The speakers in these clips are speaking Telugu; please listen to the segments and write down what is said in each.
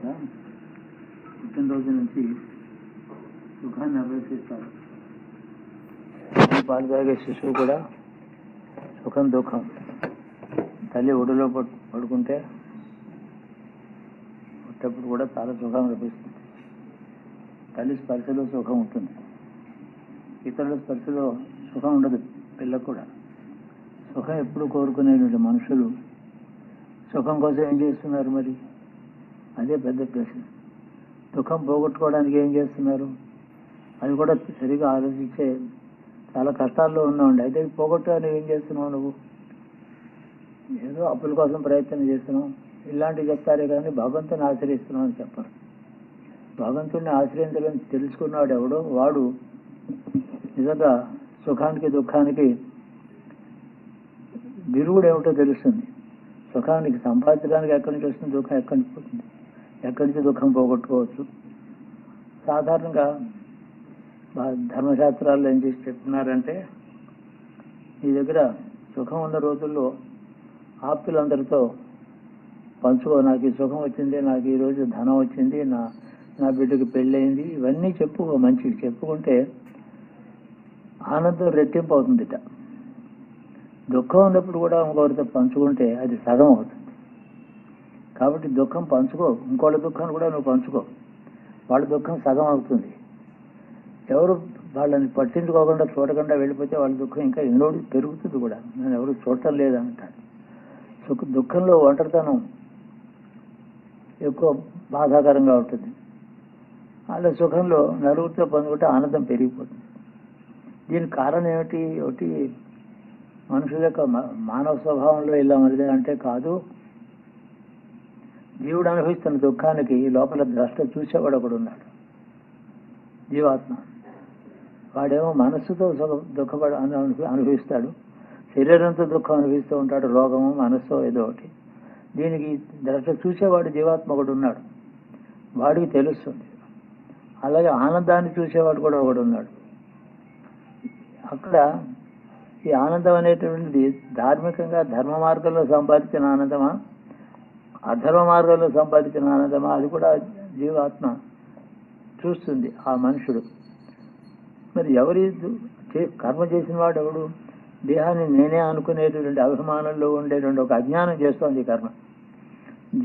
పుట్టినరోజు నుంచి సుఖాన్ని అభ్యసిస్తారు. పాలు తాగే శిశువు కూడా సుఖం దుఃఖం. తల్లి ఒడిలో పడుకుంటే పుట్టప్పుడు కూడా చాలా సుఖం లభిస్తుంది. తల్లి స్పర్శలో సుఖం ఉంటుంది, ఇతరుల స్పర్శలో సుఖం ఉండదు. పిల్లకు కూడా సుఖం ఎప్పుడు కోరుకునేటువంటి మనుషులు సుఖం కోసం ఏం చేస్తున్నారు? మరి అదే పెద్ద ప్రశ్న. దుఃఖం పోగొట్టుకోవడానికి ఏం చేస్తున్నారు? అది కూడా సరిగా ఆలోచించే చాలా కష్టాల్లో ఉన్నామండి. అయితే పోగొట్టుకోవడానికి ఏం చేస్తున్నావు? నువ్వు ఏదో అప్పుల కోసం ప్రయత్నం చేస్తున్నావు, ఇలాంటివి చెప్తారే కానీ భగవంతుని ఆశ్రయిస్తున్నావు అని చెప్పారు. భగవంతుడిని ఆశ్రయించాలని తెలుసుకున్నాడు ఎవడో వాడు నిజంగా సుఖానికి దుఃఖానికి విరుగుడు ఏమిటో తెలుస్తుంది. సుఖానికి సంపాదించడానికి ఎక్కడి నుంచి వస్తుంది, దుఃఖం ఎక్కడి నుంచి పోతుంది, ఎక్కడి నుంచి దుఃఖం పోగొట్టుకోవచ్చు. సాధారణంగా ధర్మశాస్త్రాల్లో ఏం చేసి చెప్తున్నారంటే, నీ దగ్గర సుఖం ఉన్న రోజుల్లో ఆప్తులందరితో పంచుకో. నాకు ఈ సుఖం వచ్చింది, నాకు ఈరోజు ధనం వచ్చింది, నా బిడ్డకి పెళ్ళయింది, ఇవన్నీ చెప్పుకో. మంచివి చెప్పుకుంటే ఆనందం రెట్టింపు అవుతుందిట. దుఃఖం ఉన్నప్పుడు కూడా ఇంకొకరితో పంచుకుంటే అది సగం అవుతుంది. కాబట్టి దుఃఖం పంచుకో, ఇంకోళ్ళ దుఃఖాన్ని కూడా నువ్వు పంచుకో. వాళ్ళ దుఃఖం సగం అవుతుంది. ఎవరు వాళ్ళని పట్టించుకోకుండా చూడకుండా వెళ్ళిపోతే వాళ్ళ దుఃఖం ఇంకా ఎన్నోడు పెరుగుతుంది కూడా. నేను ఎవరు చూడటం లేదంటారు. దుఃఖంలో ఒంటరితనం ఎక్కువ బాధాకరంగా ఉంటుంది. అలా సుఖంలో నలుగురితో పంచుకుంటే ఆనందం పెరిగిపోతుంది. దీనికి కారణం ఏమిటి? ఒకటి మనుషుల యొక్క మానవ స్వభావంలో ఇలా మరిదే అంటే కాదు. జీవుడు అనుభవిస్తున్న దుఃఖానికి లోపల ద్రష్ట చూసేవాడు ఒకడు ఉన్నాడు, జీవాత్మ. వాడేమో మనస్సుతో దుఃఖపడ అనుభవిస్తాడు, శరీరంతో దుఃఖం అనుభవిస్తూ ఉంటాడు, రోగము మనస్సు ఏదో ఒకటి. దీనికి ద్రష్ట చూసేవాడు జీవాత్మ ఒకడు ఉన్నాడు, వాడికి తెలుస్తుంది. అలాగే ఆనందాన్ని చూసేవాడు కూడా ఒకడు ఉన్నాడు. అక్కడ ఈ ఆనందం అనేటువంటిది ధార్మికంగా ధర్మ మార్గంలో సంపాదించిన ఆనందమా, అధర్మ మార్గంలో సంపాదించిన ఆనందమా, అది కూడా జీవాత్మ చూస్తుంది. ఆ మనుషుడు మరి ఎవరి కర్మ చేసిన వాడు ఎవడు? దేహాన్ని నేనే అనుకునేటువంటి అభిమానంలో ఉండేటువంటి ఒక అజ్ఞానం చేస్తోంది కర్మ.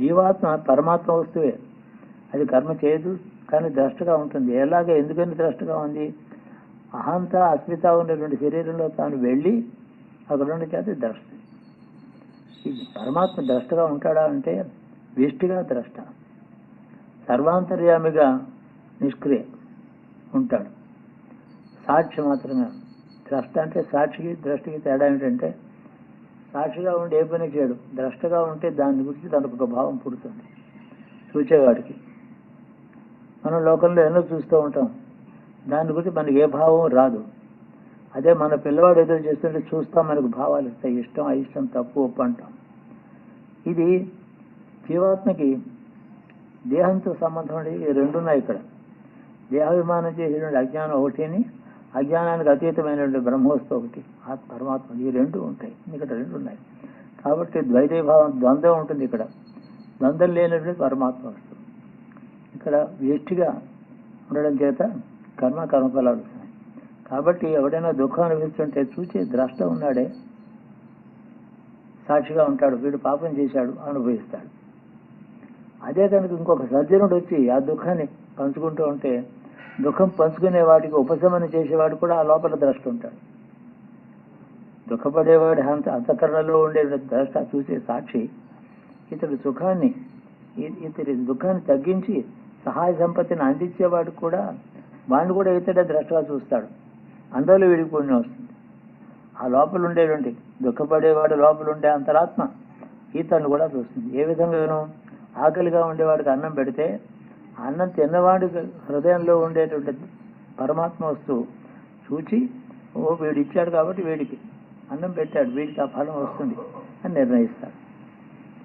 జీవాత్మ పరమాత్మ వస్తువే, అది కర్మ చేయదు, కానీ ద్రష్టగా ఉంటుంది. ఎలాగే ఎందుకని ద్రష్టగా ఉంది? అహంత అస్మిత ఉన్నటువంటి శరీరంలో తాను వెళ్ళి అక్కడ ఉండి చేత ద్రష్ట. ఇది పరమాత్మ ద్రష్టగా ఉంటాడా అంటే విష్టిగా ద్రష్ట, సర్వాంతర్యామిగా నిష్క్రియ ఉంటాడు. సాక్షి మాత్రమే ద్రష్ట. అంటే సాక్షికి ద్రష్టకి తేడా ఏంటంటే, సాక్షిగా ఉండి ఏ పని చేయడు, ద్రష్టగా ఉంటే దాని గురించి తనకు ఒక భావం పుడుతుంది చూచేవాడికి. మనం లోకంలో ఎన్నో చూస్తూ ఉంటాం, దాని గురించి మనకి ఏ భావం రాదు. అదే మన పిల్లవాడు ఏదో చేస్తుంటే చూస్తాం, మనకు భావాలు ఇస్తాయి, ఇష్టం అయిష్టం, తప్పు ఒప్పు అంటాం. ఇది జీవాత్మకి దేహంతో సంబంధం ఈ రెండున్నాయి ఇక్కడ. దేహాభిమానం చేసేటువంటి అజ్ఞానం ఒకటిని, అజ్ఞానానికి అతీతమైనటువంటి బ్రహ్మోస్తు ఒకటి, పరమాత్మ. ఈ రెండు ఉంటాయి ఇక్కడ, రెండు ఉన్నాయి. కాబట్టి ద్వైతీభావం ద్వంద్వం ఉంటుంది ఇక్కడ. ద్వంద్వం లేనటువంటి పరమాత్మ వస్తుంది. ఇక్కడ వేష్టిగా ఉండడం చేత కర్మఫలాలు వస్తున్నాయి. కాబట్టి ఎవడైనా దుఃఖం అనిపిస్తుంటే చూసే ద్రష్ట ఉన్నాడే సాక్షిగా ఉంటాడు. వీడు పాపం చేశాడు, అనుభవిస్తాడు. అదే కనుక ఇంకొక సజ్జనుడు వచ్చి ఆ దుఃఖాన్ని పంచుకుంటూ ఉంటే, దుఃఖం పంచుకునే వాటికి ఉపశమనం చేసేవాడు కూడా ఆ లోపల ద్రష్ట ఉంటాడు. దుఃఖపడేవాడి అంతఃకరణలో ఉండే ద్రష్ట చూసే సాక్షి ఇతడి దుఃఖాన్ని తగ్గించి సహాయ సంపత్తిని అందించేవాడు కూడా, వాడిని కూడా ఇతడే ద్రష్టగా చూస్తాడు. అందులో వీడికి పుణ్యం వస్తుంది. ఆ లోపల ఉండేటువంటి దుఃఖపడేవాడు లోపల ఉండే అంతరాత్మ ఈతను కూడా చూస్తుంది. ఏ విధంగానూ ఆకలిగా ఉండేవాడికి అన్నం పెడితే, అన్నం తిన్నవాడి హృదయంలో ఉండేటువంటి పరమాత్మ వస్తువు చూచి, ఓ వీడు ఇచ్చాడు కాబట్టి వీడికి అన్నం పెట్టాడు, వీడికి ఆ ఫలం వస్తుంది అని నిర్ణయిస్తాడు.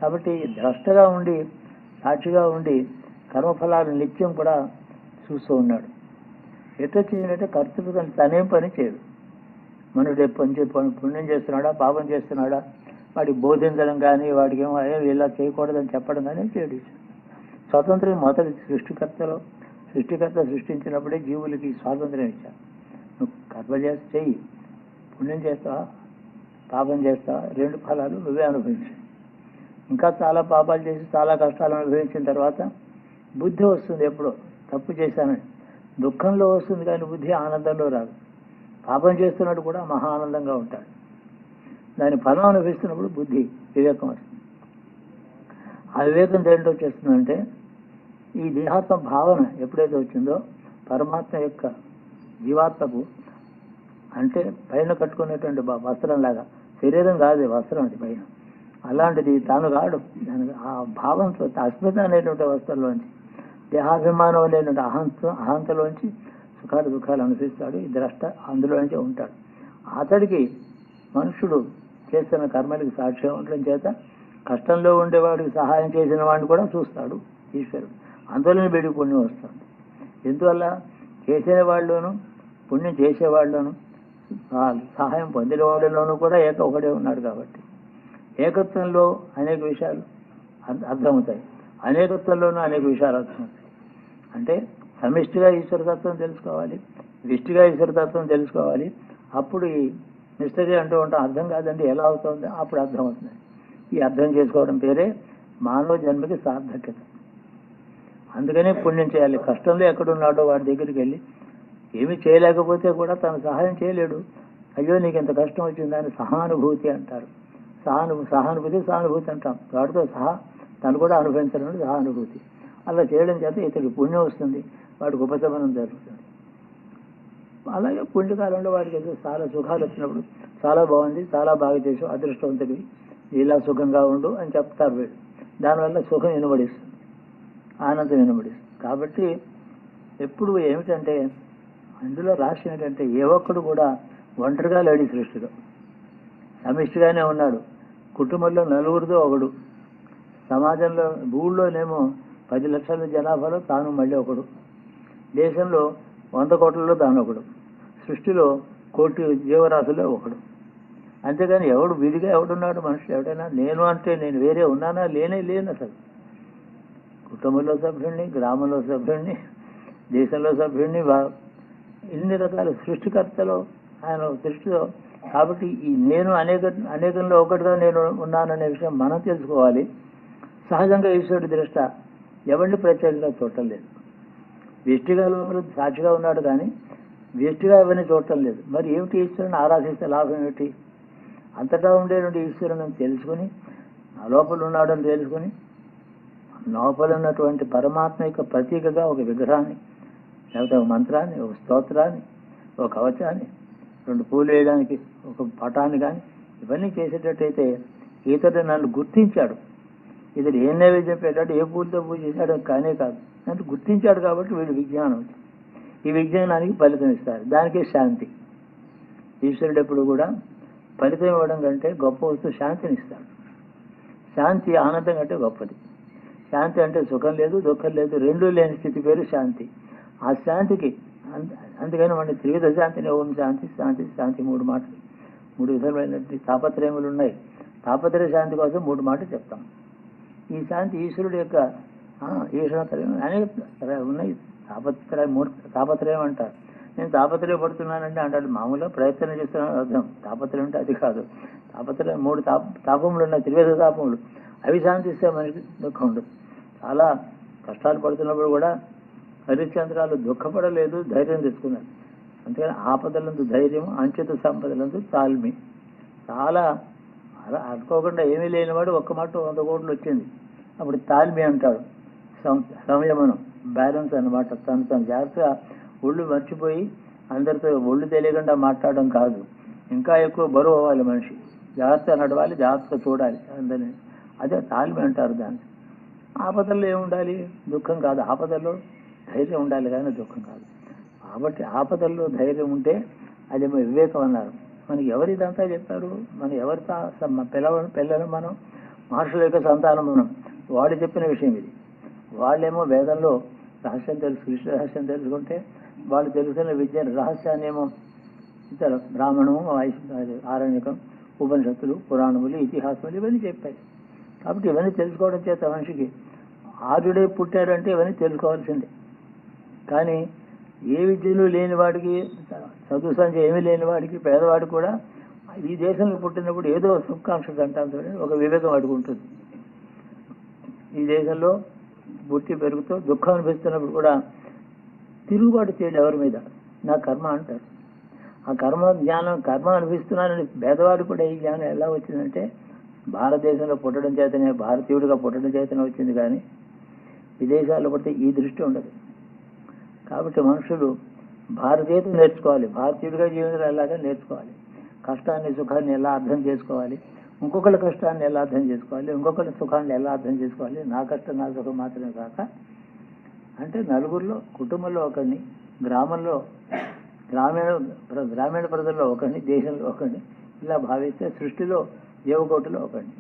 కాబట్టి ద్రష్టగా ఉండి సాక్షిగా ఉండి కర్మఫలాలు నిత్యం కూడా చూస్తూ ఉన్నాడు. ఎట్లా చేయాలంటే కర్తృత్వం తనేం పని చేయడు. మనుడు పుణ్యం చేస్తున్నాడా పాపం చేస్తున్నాడా వాడికి బోధించడం కానీ, వాడికి ఏమో ఇలా చేయకూడదని చెప్పడం కానీ చేయడు. స్వాతంత్ర్యం మొదటి సృష్టికర్త సృష్టించినప్పుడే జీవులకి స్వాతంత్ర్యం ఇచ్చారు. నువ్వు కర్మ చేసి చెయ్యి, పుణ్యం చేస్తావా పాపం చేస్తావా, రెండు ఫలాలు నువ్వే అనుభవించు. ఇంకా చాలా పాపాలు చేసి చాలా కష్టాలు అనుభవించిన తర్వాత బుద్ధి వస్తుంది. ఎప్పుడో తప్పు చేశానని దుఃఖంలో వస్తుంది, కానీ బుద్ధి ఆనందంలో రాదు. పాపం చేస్తున్నట్టు కూడా మహా ఆనందంగా ఉంటాడు. దాని ఫలం అనుభవిస్తున్నప్పుడు బుద్ధి వివేకం వస్తుంది. ఆ వివేకం దేంట్లో వచ్చేస్తుందంటే, ఈ దేహాత్మ భావన ఎప్పుడైతే వచ్చిందో పరమాత్మ యొక్క జీవాత్మకు, అంటే పైన కట్టుకునేటువంటి వస్త్రంలాగా, శరీరం కాదు వస్త్రం, అది పైన, అలాంటిది తాను కాడు. దానికి ఆ భావంతో అస్మిత అనేటువంటి వస్త్రంలోంచి, దేహాభిమానం అనేటువంటి అహంతలోంచి సుఖాలు దుఃఖాలు అనుభవిస్తాడు. ఈ ద్రష్ట అందులోంచి ఉంటాడు. అతడికి మనుషుడు చేస్తున్న కర్మలకి సాక్ష్యం ఉండడం చేత కష్టంలో ఉండేవాడికి సహాయం చేసిన వాడిని కూడా చూస్తాడు ఈశ్వరుడు. అందులోనే బయటికి పుణ్యం వస్తుంది. ఎందువల్ల చేసేవాళ్ళలోనూ పుణ్యం చేసేవాళ్ళలోనూ సహాయం పొందిన వాడిలోనూ కూడా ఒకడే ఉన్నాడు. కాబట్టి ఏకత్వంలో అనేక విషయాలు అర్థమవుతాయి, అనేకత్వంలోనూ అనేక విషయాలు అర్థమవుతాయి. అంటే సమిష్టిగా ఈశ్వరతత్వం తెలుసుకోవాలి, విష్టిగా ఈశ్వరతత్వం తెలుసుకోవాలి. అప్పుడు ఈ మిస్టరీ అంటూ ఉంటాం, అర్థం కాదండి ఎలా అవుతుంది, అప్పుడు అర్థమవుతుంది. ఈ అర్థం చేసుకోవడం పేరే మానవ జన్మకి సార్థక్యత. అందుకనే పుణ్యం చేయాలి. కష్టంలో ఎక్కడున్నాడో వాడి దగ్గరికి వెళ్ళి, ఏమీ చేయలేకపోతే కూడా తను సహాయం చేయలేడు, అయ్యో నీకు ఎంత కష్టం వచ్చిందని సహానుభూతి అంటారు. సానుభూతి అంటాం. వాడితో సహా తను కూడా అనుభవించడం సహానుభూతి. అలా చేయడం చేత ఇతడికి పుణ్యం వస్తుంది, వాడికి ఉపశమనం జరుగుతుంది. అలాగే పుణ్యకాలంలో వాడికి చాలా సుఖాలు వచ్చినప్పుడు చాలా బాగుంది, చాలా బాగా చేసావు, అదృష్టవంతుడివి, ఇలా సుఖంగా ఉండు అని చెప్తారు వీళ్ళు. దానివల్ల సుఖం వినబడిస్తుంది, ఆనందం వినబడిస్తుంది. కాబట్టి ఎప్పుడు ఏమిటంటే అందులో రాసి ఏంటంటే, ఏ ఒక్కడు కూడా ఒంటరిగా లేడు సృష్టిలో, సమిష్టిగానే ఉన్నాడు. కుటుంబంలో నలుగురితో ఒకడు, సమాజంలో ఊళ్ళోనేమో 10 లక్షల జనాభాలో తాను మళ్ళీ ఒకడు, దేశంలో 100 కోట్లలో తాను ఒకడు, సృష్టిలో 1 కోటి జీవరాశుల్లో ఒకడు. అంతేగాని ఎవడు విడిగా ఎవడున్నాడు మనుషులు? ఎవడైనా నేను అంటే నేను వేరే ఉన్నానా? లేను అసలు. కుటుంబంలో సభ్యుడిని, గ్రామంలో సభ్యుడిని, దేశంలో సభ్యుడిని, ఇన్ని రకాల సృష్టికర్తలో ఆయన సృష్టిలో. కాబట్టి ఈ నేను అనేకంలో ఒకటిగా నేను ఉన్నాననే విషయం మనం తెలుసుకోవాలి. సహజంగా ఈశ్వరుడి దృష్ట ఎవరిని ప్రత్యేకంగా చూడటం లేదు. వ్యష్టిగా లోపల సాక్షిగా ఉన్నాడు, కానీ వ్యష్టిగా ఎవరిని చూడటం లేదు. మరి ఏమిటి ఈశ్వరుని ఆరాధిస్తే లాభం ఏమిటి? అంతటా ఉండేటువంటి ఈశ్వరుని తెలుసుకుని, ఆ లోపల ఉన్నాడని తెలుసుకుని, లోపల ఉన్నటువంటి పరమాత్మ యొక్క ప్రతీకగా ఒక విగ్రహాన్ని, లేకపోతే ఒక మంత్రాన్ని, ఒక స్తోత్రాన్ని, ఒక కవచాన్ని, 2 పూలు వేయడానికి ఒక పటాన్ని కానీ ఇవన్నీ చేసేటట్టయితే ఇతడు నన్ను గుర్తించాడు, ఇతడు ఏ నైవేద్యం పెట్టాడు, ఏ పూలతో పూజ చేశాడు కానే కాదు, అంటే గుర్తించాడు. కాబట్టి వీడు విజ్ఞానం, ఈ విజ్ఞానానికి ఫలితం ఇస్తారు. దానికే శాంతి. ఈశ్వరుడు ఎప్పుడు కూడా ఫలితం ఇవ్వడం కంటే గొప్ప వస్తువు శాంతిని ఇస్తాడు. శాంతి ఆనందం కంటే గొప్పది. శాంతి అంటే సుఖం లేదు, దుఃఖం లేదు, రెండూ లేని స్థితి పేరు శాంతి. ఆ శాంతికి అందుకని మన త్రివిధ శాంతిని, ఓం శాంతి శాంతి శాంతి 3 మాటలు, 3 విధమైనటువంటి తాపత్రయములు ఉన్నాయి. తాపత్రయ శాంతి కోసం 3 మాటలు చెప్తాం. ఈ శాంతి ఈశ్వరుడు యొక్క ఈశ్వరత్రయం అనేక ఉన్నాయి. తాపత్రయం అంటారు. నేను తాపత్రయపడుతున్నానంటే అంటాడు, మామూలుగా ప్రయత్నం చేస్తున్నాను అర్థం. తాపత్రయం అంటే అది కాదు. తాపత్రయం 3 తాపములు ఉన్నాయి, త్రివేద తాపములు. అవి శాంతిస్తే మనకి దుఃఖం ఉండదు. చాలా కష్టాలు పడుతున్నప్పుడు కూడా హరిశ్చంద్రాలు దుఃఖపడలేదు, ధైర్యం తెచ్చుకున్నారు. అంతేగాని ఆపదలందు ధైర్యం, అంచిత సంపదలందు తాల్మి. చాలా అనుకోకుండా ఏమీ లేనివాడు ఒక్క మాట 100 కోట్లు వచ్చింది, అప్పుడు తాల్మి అంటాడు. సంయమనం, బ్యాలెన్స్ అన్నమాట. తను జాగ్రత్తగా ఒళ్ళు మర్చిపోయి అందరితో ఒళ్ళు తెలియకుండా మాట్లాడడం కాదు, ఇంకా ఎక్కువ బరువు అవ్వాలి మనిషి. జాగ్రత్తగా నడవాలి, జాగ్రత్తగా చూడాలి అందరినీ. అదే తాల్మి అంటారు దాన్ని. ఆపదల్లో ఏముండాలి? దుఃఖం కాదు. ఆపదల్లో ధైర్యం ఉండాలి, కానీ దుఃఖం కాదు. కాబట్టి ఆపదల్లో ధైర్యం ఉంటే అది వివేకం అన్నారు. మనకి ఎవరు ఇదంతా చెప్పారు? మన ఎవరి పిల్లలు మనం, మహర్షుల యొక్క సంతానం మనం. వాడు చెప్పిన విషయం ఇది. వాళ్ళేమో వేదంలో రహస్యం కృష్ణ రహస్యం తెలుసుకుంటే వాళ్ళు తెలుసుకున్న విద్య రహస్యాన్ని ఏమో ఇతర బ్రాహ్మణము, ఆరణ్యకం, ఉపనిషత్తులు, పురాణములు, ఇతిహాసములు ఇవన్నీ చెప్పాయి. కాబట్టి ఇవన్నీ తెలుసుకోవడం చేత మనిషికి ఆర్యుడే పుట్టాడంటే ఇవన్నీ తెలుసుకోవాల్సిందే. కానీ ఏ విద్యలు లేని వాడికి, చదువు సంఖ్య ఏమీ లేని వాడికి, పేదవాడు కూడా ఈ దేశంలో పుట్టినప్పుడు ఏదో సబ్కాన్షియస్ అంటాం ఒక వివేకం అడుగుంటుంది. ఈ దేశంలో పుట్టి పెరుగుతూ దుఃఖం అనిపిస్తున్నప్పుడు కూడా తిరుగుబాటు చేయడం ఎవరి మీద, నా కర్మ అంటారు. ఆ కర్మ జ్ఞానం, కర్మ అనిపిస్తున్నానని పేదవాడు కూడా ఈ జ్ఞానం ఎలా వచ్చిందంటే భారతదేశంలో పుట్టడం చేతనే, భారతీయుడిగా పుట్టడం చేతనే వచ్చింది. కానీ విదేశాల్లో పుడితే ఈ దృష్టి ఉండదు. కాబట్టి మనుషులు భారతీయత నేర్చుకోవాలి, భారతీయుడిగా జీవితం ఎలాగా నేర్చుకోవాలి, కష్టాన్ని సుఖాన్ని ఎలా అర్థం చేసుకోవాలి, ఇంకొకళ్ళ కష్టాన్ని ఎలా అర్థం చేసుకోవాలి, ఇంకొకళ్ళ సుఖాన్ని ఎలా అర్థం చేసుకోవాలి. నా కష్టం నా సుఖం మాత్రమే కాక, అంటే నలుగురిలో, కుటుంబంలో ఒకరిని, గ్రామంలో గ్రామీణ ప్రజల్లో ఒకరిని, దేశంలో ఒకరిని ఇలా భావిస్తే సృష్టిలో జీవకోటిలో ఒకరిని.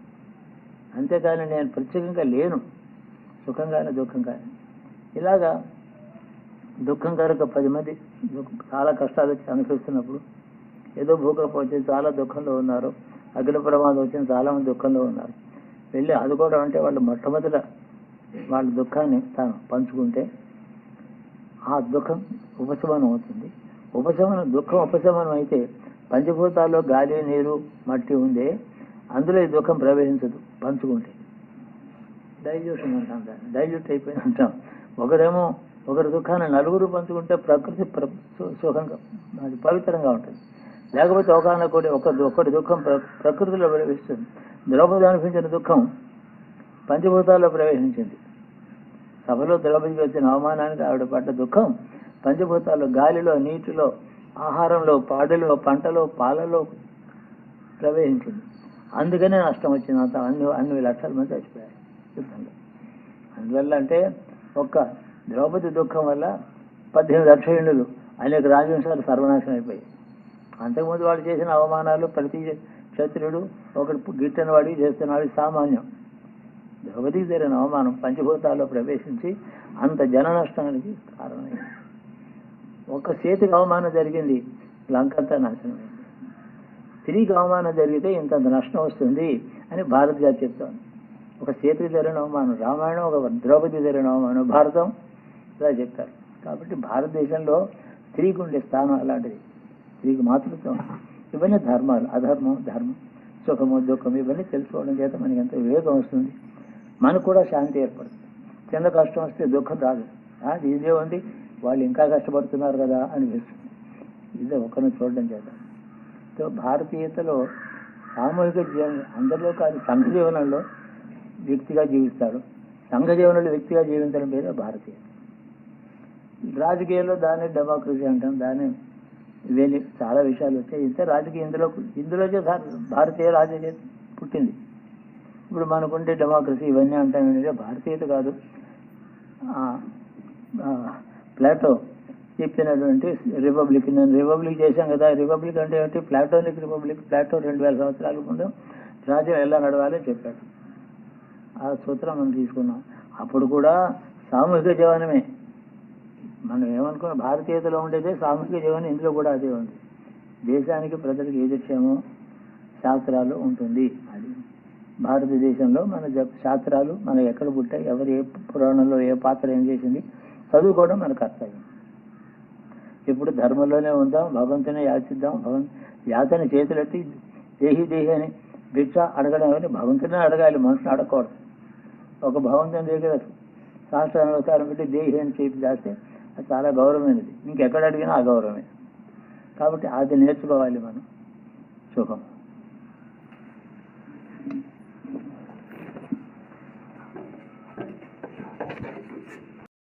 అంతేకాని నేను ప్రత్యేకంగా లేను, సుఖం కానీ దుఃఖం కానీ. ఇలాగా దుఃఖం కనుక 10 మంది చాలా కష్టాలు వచ్చి అనుభవిస్తున్నప్పుడు, ఏదో భూకంపం వచ్చి చాలా దుఃఖంలో ఉన్నారు, అగ్ని ప్రమాదం వచ్చిన చాలామంది దుఃఖంలో ఉన్నారు, వెళ్ళి ఆదుకోవడం అంటే వాళ్ళు మొట్టమొదట వాళ్ళ దుఃఖాన్ని తాను పంచుకుంటే ఆ దుఃఖం ఉపశమనం అవుతుంది. దుఃఖం ఉపశమనం అయితే పంచభూతాల్లో గాలి, నీరు, మట్టి ఉందే, అందులో ఈ దుఃఖం ప్రవేశించదు పంచుకుంటే. డైల్యూషన్ అంటాం దాన్ని, డైల్యూట్ అయిపోయింది అంటాం. ఒకరి దుఃఖాన్ని నలుగురు పంచుకుంటే ప్రకృతి సుఖంగా, అది పవిత్రంగా ఉంటుంది. లేకపోతే ఒకరి దుఃఖం ప్రకృతిలో ప్రవేశిస్తుంది. ద్రౌపది అనిపించిన దుఃఖం పంచభూతాల్లో ప్రవేశించింది. సభలో ద్రౌపదికి వచ్చిన అవమానానికి ఆవిడ పడ్డ దుఃఖం పంచభూతాల్లో, గాలిలో, నీటిలో, ఆహారంలో, పాడులో, పంటలో, పాలలో ప్రవేశించింది. అందుకనే నష్టం వచ్చింది. అంత అన్ని లక్షల మంది చచ్చిపోయారు యుద్ధంలో. అందువల్ల అంటే ఒక్క ద్రౌపది దుఃఖం వల్ల 18 అక్షయుణులు, అనేక రాజవంశాలు సర్వనాశనం అయిపోయాయి. అంతకుముందు వాళ్ళు చేసిన అవమానాలు ప్రతి క్షత్రుడు ఒకటి గిట్టని వాడికి చేస్తున్నాడు, సామాన్యం. ద్రౌపదికి జరిగిన అవమానం పంచభూతాల్లో ప్రవేశించి అంత జన నష్టానికి కారణమైంది. ఒక చేతికి అవమానం జరిగింది, లంకంతా నాశనమైంది. స్త్రీకి అవమానం జరిగితే ఇంతంత నష్టం వస్తుంది అని భారత్ గారు చెప్తాను. ఒక చేతికి జరిగిన అవమానం రామాయణం, ఒక ద్రౌపదికి జరిగిన అవమానం భారతం, ఇలా చెప్తారు. కాబట్టి భారతదేశంలో స్త్రీకి ఉండే స్థానం అలాంటిది. స్త్రీకి మాతృత్వం. ఇవన్నీ ధర్మాలు, అధర్మం, ధర్మం, సుఖము, దుఃఖం ఇవన్నీ తెలుసుకోవడం చేత మనకి ఎంత వివేకం వస్తుంది, మనకు కూడా శాంతి ఏర్పడుతుంది. చిన్న కష్టం వస్తే దుఃఖం రాదు. ఇదే ఉంది, వాళ్ళు ఇంకా కష్టపడుతున్నారు కదా అనిపిస్తుంది. ఇదే ఒకరిని చూడడం చేత. సో భారతీయతలో సామూహిక జీవనం, అందరిలో కాదు, సంఘ జీవనంలో వ్యక్తిగా జీవిస్తాడు, సంఘ జీవనంలో వ్యక్తిగా జీవించడం పేరు భారతీయత. రాజకీయాల్లో దాన్ని డెమోక్రసీ అంటాం, దాన్ని ఇవేమి చాలా విషయాలు వచ్చాయి. ఇంతే రాజకీయ ఇందులోనే భారతీయ రాజకీయ పుట్టింది. ఇప్పుడు మనకుంటే డెమోక్రసీ ఇవన్నీ అంటాం, భారతీయత కాదు. ప్లాటో చెప్పినటువంటి రిపబ్లిక్, నేను రిపబ్లిక్ చేశాం కదా, రిపబ్లిక్ అంటే ఏంటి, ప్లాటోనిక్ రిపబ్లిక్. ప్లాటో 2000 సంవత్సరాల ముందు రాజ్యం ఎలా నడవాలని చెప్పాడు. ఆ సూత్రం మనం తీసుకున్నాం. అప్పుడు కూడా సామూహిక జీవనమే. మనం ఏమనుకున్నాం, భారతీయతలో ఉండేదే సామూహిక జీవనం, ఇందులో కూడా అదే ఉంది. దేశానికి ప్రజలకు ఏది వచ్చామో శాస్త్రాలు ఉంటుంది. అది భారతదేశంలో మన శాస్త్రాలు, మనం ఎక్కడ పుట్టాయి, ఎవరు ఏ పురాణంలో ఏ పాత్ర ఏం చేసింది చదువుకోవడం మన కర్తవ్యం. ఇప్పుడు ధర్మంలోనే ఉందాం, భగవంతునే యాచిద్దాం. యాతని చేతులెట్టి దేహి దేహి అని భిక్ష అడగడం అని భగవంతునే అడగాలి, మనుషుని అడగకూడదు. ఒక భగవంతుని దగ్గర శాస్త్ర నమస్కారం పెట్టి దేహి అని చేతి చేస్తే అది చాలా గౌరవమైనది. ఇంకెక్కడ అడిగినా అగౌరవమే. కాబట్టి అది నేర్చుకోవాలి మనం. సుఖం.